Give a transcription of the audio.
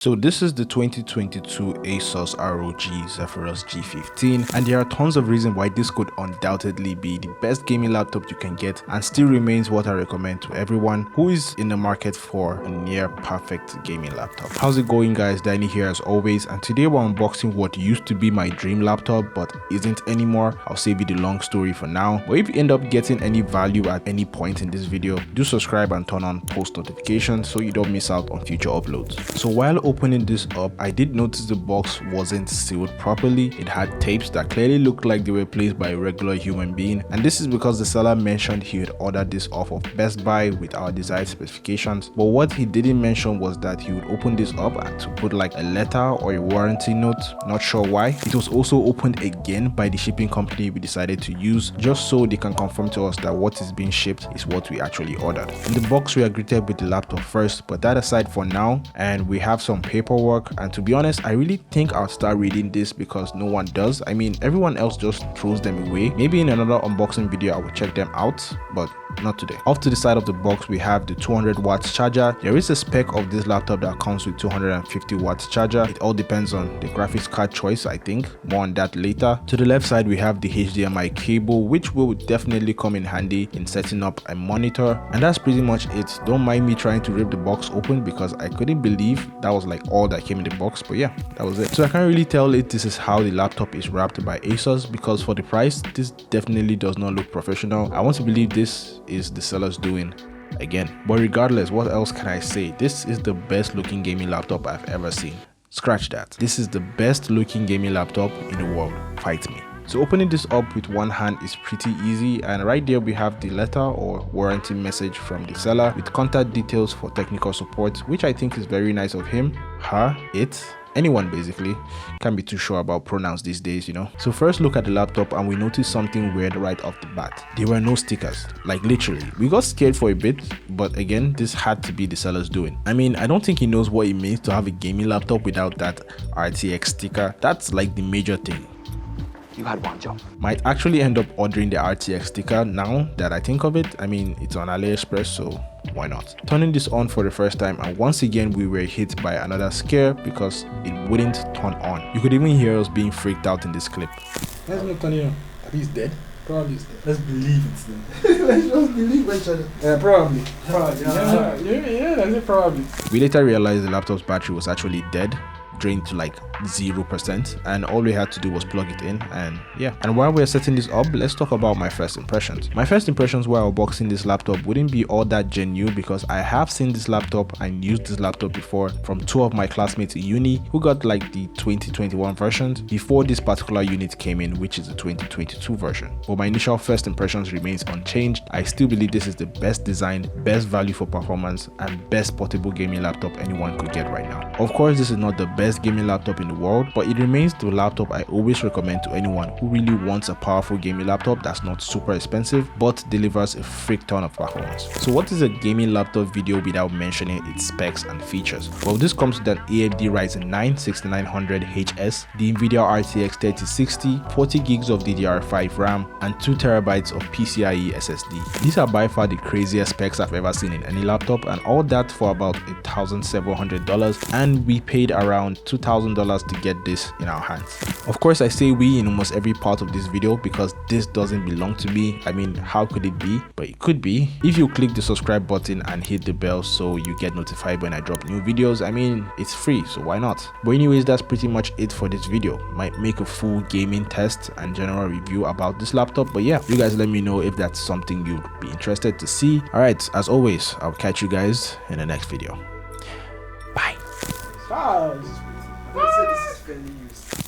So this is the 2022 ASUS ROG Zephyrus G15, and there are tons of reasons why this could undoubtedly be the best gaming laptop you can get and still remains what I recommend to everyone who is in the market for a near perfect gaming laptop. How's it going, guys? Danny here as always, and today we're unboxing what used to be my dream laptop but isn't anymore. I'll save you the long story for now, but if you end up getting any value at any point in this video, do subscribe and turn on post notifications so you don't miss out on future uploads. So while opening this up, I did notice the box wasn't sealed properly. It had tapes that clearly looked like they were placed by a regular human being, and this is because the seller mentioned he had ordered this off of Best Buy with our desired specifications, but what he didn't mention was that he would open this up and to put like a letter or a warranty note. Not sure why. It was also opened again by the shipping company we decided to use, just so they can confirm to us that what is being shipped is what we actually ordered. In the box we are greeted with the laptop first, but that aside for now, and we have some paperwork, and to be honest, I really think I'll start reading this because no one does. I mean, everyone else just throws them away. Maybe in another unboxing video I will check them out, but not today. Off to the side of the box we have the 200 watts charger. There is a spec of this laptop that comes with 250 watts charger. It all depends on the graphics card choice, I think. More on that later. To the left side we have the HDMI cable, which will definitely come in handy in setting up a monitor, and that's pretty much it. Don't mind me trying to rip the box open because I couldn't believe that was like all that came in the box, but yeah, that was it. So I can't really tell if this is how the laptop is wrapped by ASUS, because for the price this definitely does not look professional. I want to believe this is the seller's doing again, but regardless, what else can I say? This is the best looking gaming laptop I've ever seen. Scratch that. This is the best looking gaming laptop in the world. Fight me. So opening this up with one hand is pretty easy, and right there we have the letter or warranty message from the seller with contact details for technical support, which I think is very nice of him, her, it, anyone basically. Can't be too sure about pronouns these days, you know. So first look at the laptop and we noticed something weird right off the bat. There were no stickers, like literally. We got scared for a bit, but again, this had to be the seller's doing. I mean, I don't think he knows what it means to have a gaming laptop without that RTX sticker. That's like the major thing. You had one job. Might actually end up ordering the RTX sticker now that I think of it. I mean, it's on AliExpress, so why not? Turning this on for the first time, and once again we were hit by another scare because it wouldn't turn on. You could even hear us being freaked out in this clip. Let's not turn it on. He's dead. Probably he's dead. Let's believe it's dead. Let's just believe each other. Probably. Yeah, that's it, probably. We later realized the laptop's battery was actually dead, drained to like 0%, and all we had to do was plug it in, and yeah. And while we're setting this up, let's talk about my first impressions. My first impressions while unboxing this laptop wouldn't be all that genuine because I have seen this laptop and used this laptop before from two of my classmates in uni who got like the 2021 versions before this particular unit came in, which is the 2022 version. But my initial first impressions remains unchanged. I still believe this is the best design, best value for performance, and best portable gaming laptop anyone could get right now. Of course, this is not the best gaming laptop in the world, but it remains the laptop I always recommend to anyone who really wants a powerful gaming laptop that's not super expensive but delivers a freak ton of performance. So what is a gaming laptop video without mentioning its specs and features? Well, this comes with an AMD Ryzen 9 6900HS, the Nvidia RTX 3060, 40 gigs of DDR5 RAM, and 2 TB of PCIe SSD. These are by far the craziest specs I've ever seen in any laptop, and all that for about $1,700, and we paid around $2,000 to get this in our hands. Of course, I say we in almost every part of this video because this doesn't belong to me. I mean, how could it be? But it could be if you click the subscribe button and hit the bell so you get notified when I drop new videos. I mean, it's free, so why not? But anyways, that's pretty much it for this video. Might make a full gaming test and general review about this laptop, but yeah, you guys let me know if that's something you'd be interested to see. Alright, as always, I'll catch you guys in the next video. Bye. This is fairly used.